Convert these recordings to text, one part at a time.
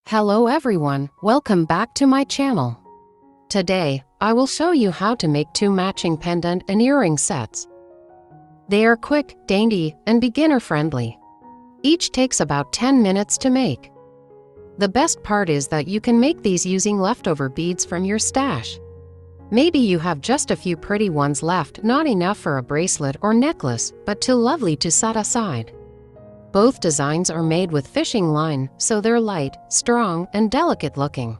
Hello everyone, welcome back to my channel. Today, I will show you how to make two matching pendant and earring sets. They are quick, dainty, and beginner-friendly. Each takes about 10 minutes to make. The best part is that you can make these using leftover beads from your stash. Maybe you have just a few pretty ones left, not enough for a bracelet or necklace, but too lovely to set aside. Both designs are made with fishing line, so they're light, strong, and delicate looking.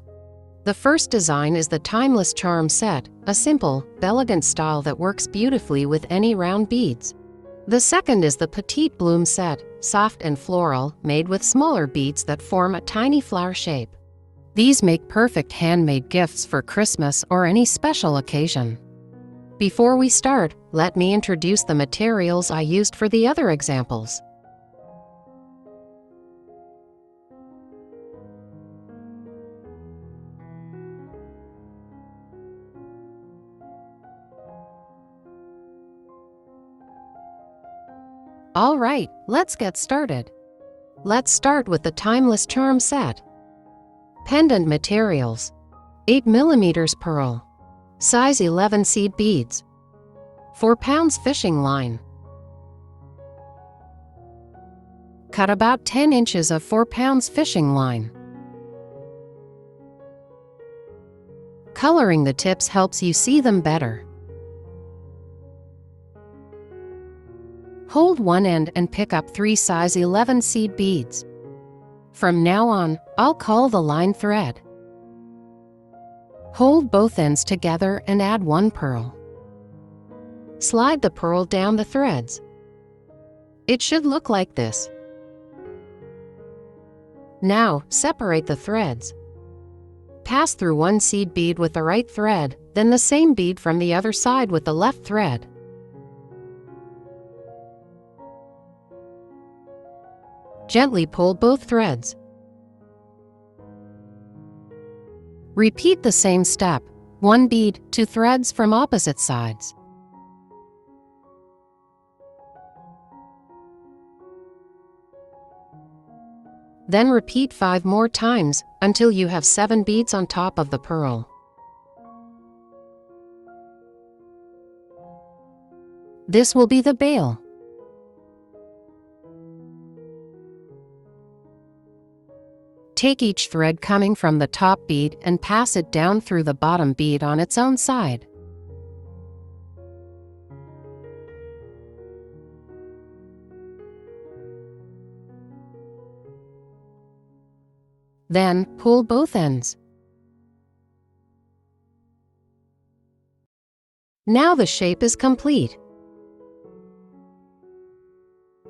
The first design is the Timeless Charm Set, a simple, elegant style that works beautifully with any round beads. The second is the Petite Bloom Set, soft and floral, made with smaller beads that form a tiny flower shape. These make perfect handmade gifts for Christmas or any special occasion. Before we start, let me introduce the materials I used for the other examples. Alright, let's get started. Let's start with the Timeless Charm Set. Pendant materials: 8mm pearl, size 11 seed beads, 4 pounds fishing line. Cut about 10 inches of 4 pounds fishing line. Coloring the tips helps you see them better. Hold one end and pick up 3 size 11 seed beads. From now on, I'll call the line thread. Hold both ends together and add 1 pearl. Slide the pearl down the threads. It should look like this. Now, separate the threads. Pass through 1 seed bead with the right thread, then the same bead from the other side with the left thread. Gently pull both threads. Repeat the same step, 1 bead, 2 threads from opposite sides. Then repeat 5 more times, until you have 7 beads on top of the pearl. This will be the bail. Take each thread coming from the top bead and pass it down through the bottom bead on its own side. Then, pull both ends. Now the shape is complete.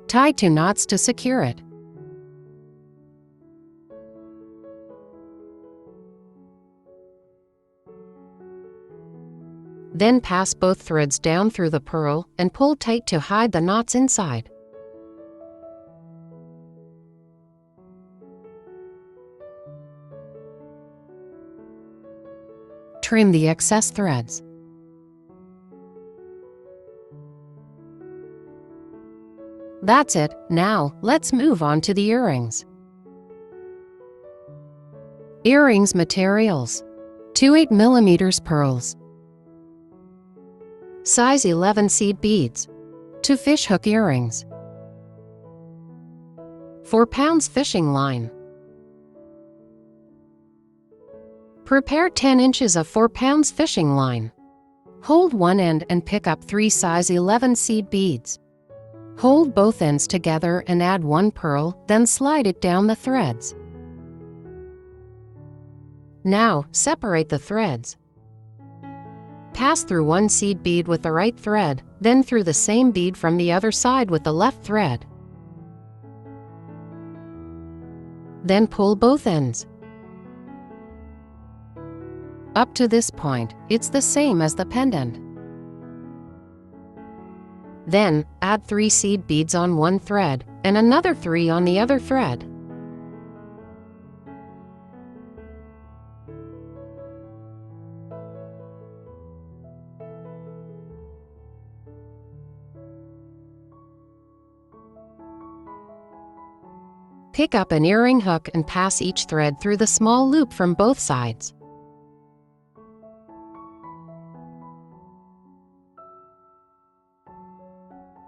Tie 2 knots to secure it. Then pass both threads down through the pearl and pull tight to hide the knots inside. Trim the excess threads. That's it. Now, let's move on to the earrings. Earrings materials: 2 8mm pearls, size 11 seed beads, 2 fishhook earrings, 4 pounds fishing line. Prepare 10 inches of 4 pounds fishing line. Hold one end and pick up 3 size 11 seed beads. Hold both ends together and add 1 pearl, then slide it down the threads. Now, separate the threads. Pass through 1 seed bead with the right thread, then through the same bead from the other side with the left thread. Then pull both ends. Up to this point, it's the same as the pendant. Then, add 3 seed beads on 1 thread, and another 3 on the other thread. Pick up an earring hook and pass each thread through the small loop from both sides.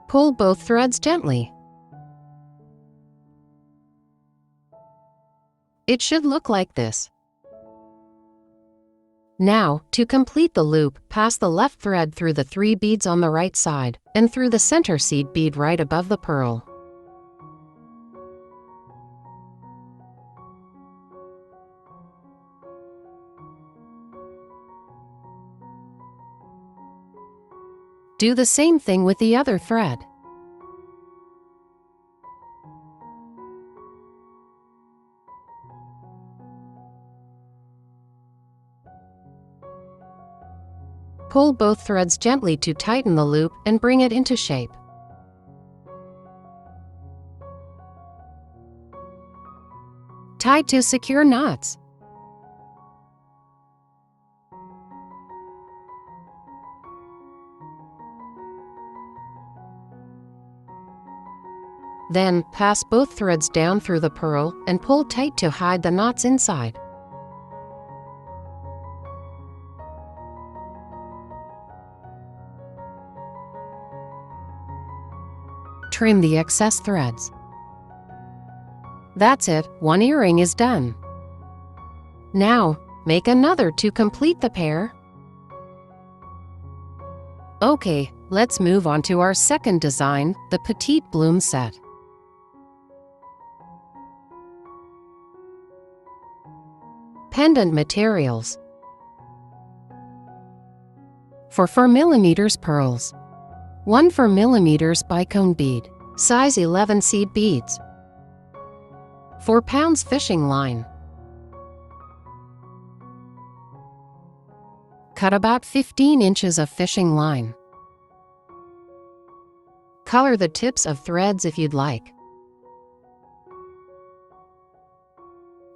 Pull both threads gently. It should look like this. Now, to complete the loop, pass the left thread through the 3 beads on the right side, and through the center seed bead right above the pearl. Do the same thing with the other thread. Pull both threads gently to tighten the loop and bring it into shape. Tie to secure knots. Then, pass both threads down through the pearl and pull tight to hide the knots inside. Trim the excess threads. That's it, one earring is done. Now, make another to complete the pair. Okay, let's move on to our second design, the Petite Bloom Set. Pendant materials. For 4mm pearls. 1 4mm bicone bead, size 11 seed beads. 4 pounds fishing line. Cut about 15 inches of fishing line. Color the tips of threads if you'd like.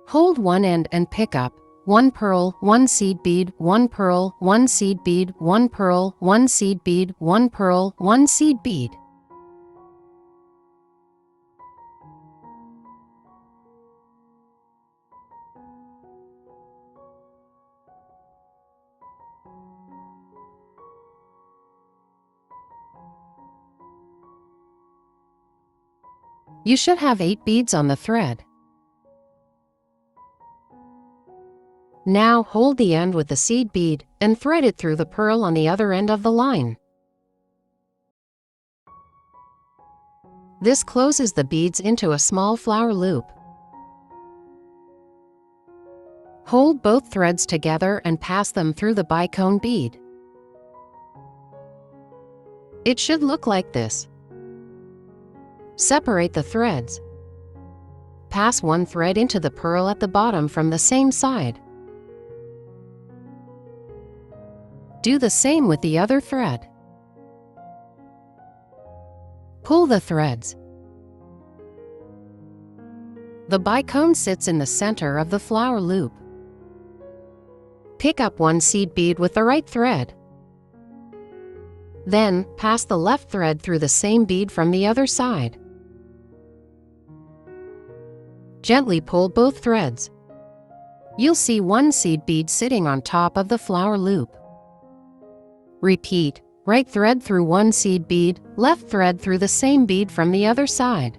Hold one end and pick up 1 pearl, 1 seed bead, 1 pearl, 1 seed bead, 1 pearl, 1 seed bead, 1 pearl, 1 seed bead. You should have 8 beads on the thread. Now hold the end with the seed bead and thread it through the pearl on the other end of the line. This closes the beads into a small flower loop. Hold both threads together and pass them through the bicone bead. It should look like this. Separate the threads. Pass one thread into the pearl at the bottom from the same side. Do the same with the other thread. Pull the threads. The bicone sits in the center of the flower loop. Pick up 1 seed bead with the right thread. Then, pass the left thread through the same bead from the other side. Gently pull both threads. You'll see 1 seed bead sitting on top of the flower loop. Repeat, right thread through 1 seed bead, left thread through the same bead from the other side.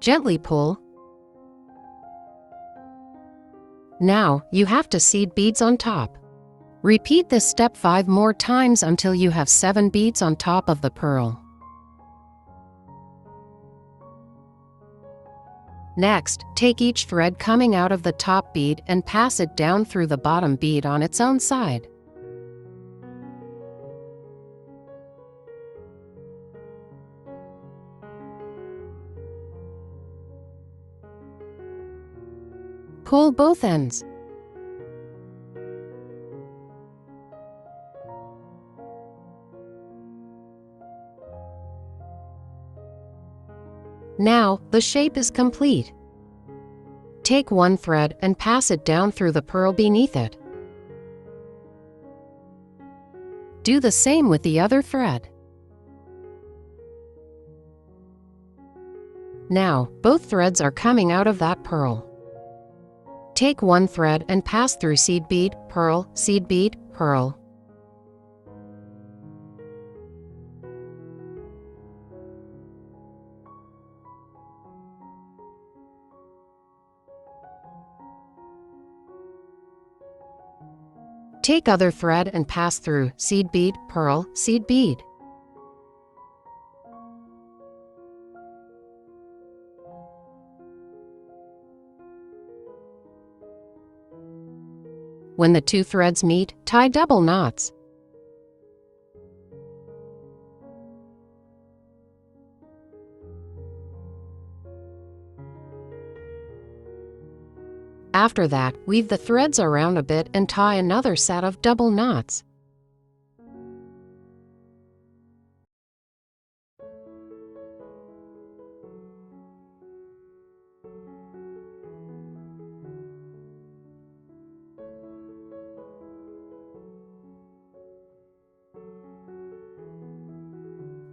Gently pull. Now, you have to seed beads on top. Repeat this step 5 more times until you have 7 beads on top of the pearl. Next, take each thread coming out of the top bead and pass it down through the bottom bead on its own side. Pull both ends. Now, the shape is complete. Take 1 thread and pass it down through the pearl beneath it. Do the same with the other thread. Now, both threads are coming out of that purl. Take one thread and pass through seed bead, purl, seed bead, purl. Take other thread and pass through seed bead, purl, seed bead. When the two threads meet, tie double knots. After that, weave the threads around a bit and tie another set of double knots.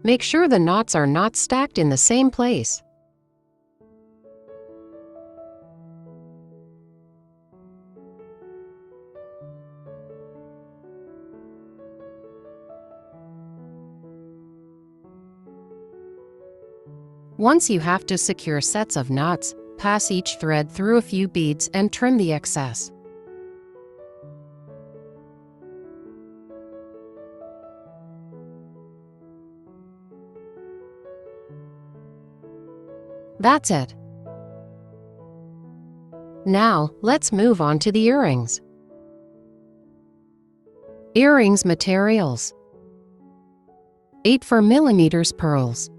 Make sure the knots are not stacked in the same place. Once you have to secure sets of knots, pass each thread through a few beads and trim the excess. That's it. Now, let's move on to the earrings. Earrings materials: 8 4mm pearls,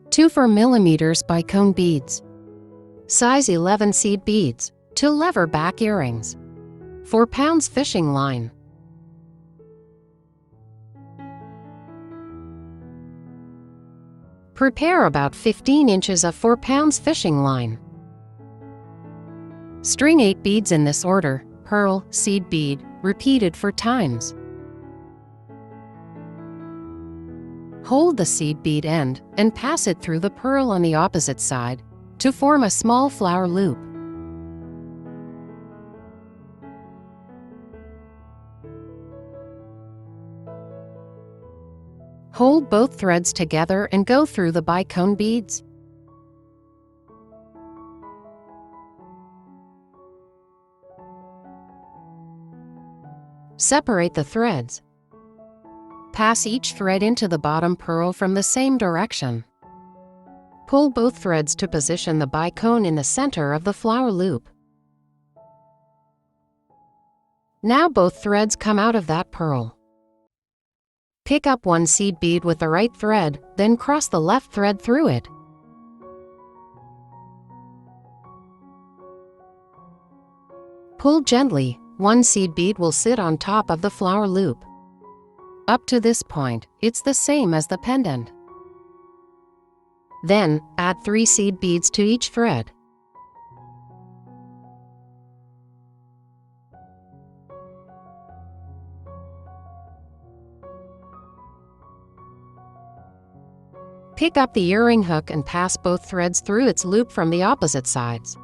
2 4mm bicone beads, size 11 seed beads, 2 lever back earrings, 4 pounds fishing line. Prepare about 15 inches of 4 pounds fishing line. String 8 beads in this order: pearl, seed bead, repeated 4 times. Hold the seed bead end and pass it through the pearl on the opposite side to form a small flower loop. Hold both threads together and go through the bicone beads. Separate the threads. Pass each thread into the bottom pearl from the same direction. Pull both threads to position the bicone in the center of the flower loop. Now both threads come out of that pearl. Pick up one seed bead with the right thread, then cross the left thread through it. Pull gently. One seed bead will sit on top of the flower loop. Up to this point, it's the same as the pendant. Then, add 3 seed beads to each thread. Pick up the earring hook and pass both threads through its loop from the opposite sides.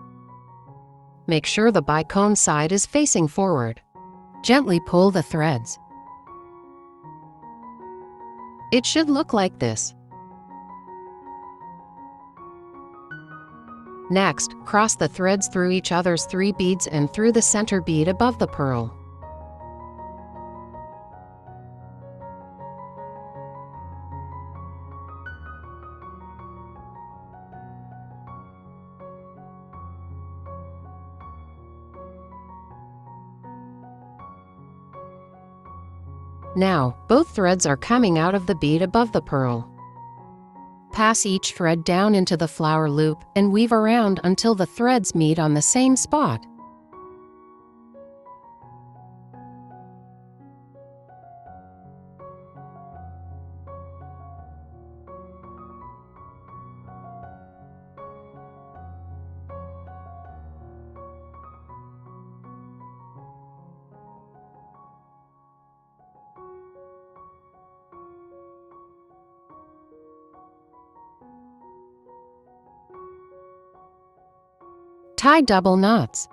Make sure the bicone side is facing forward. Gently pull the threads. It should look like this. Next, cross the threads through each other's 3 beads and through the center bead above the pearl. Now, both threads are coming out of the bead above the pearl. Pass each thread down into the flower loop and weave around until the threads meet on the same spot. Tie double knots.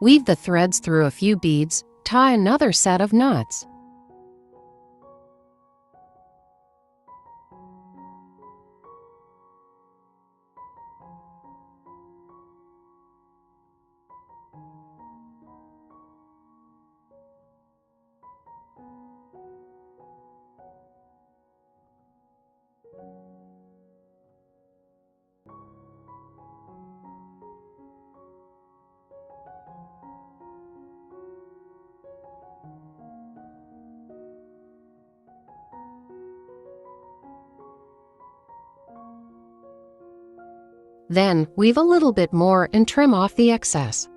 Weave the threads through a few beads, tie another set of knots. Then, weave a little bit more and trim off the excess.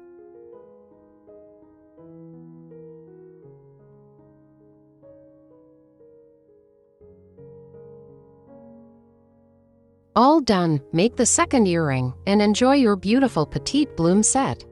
All done, make the second earring and enjoy your beautiful Petite Bloom set.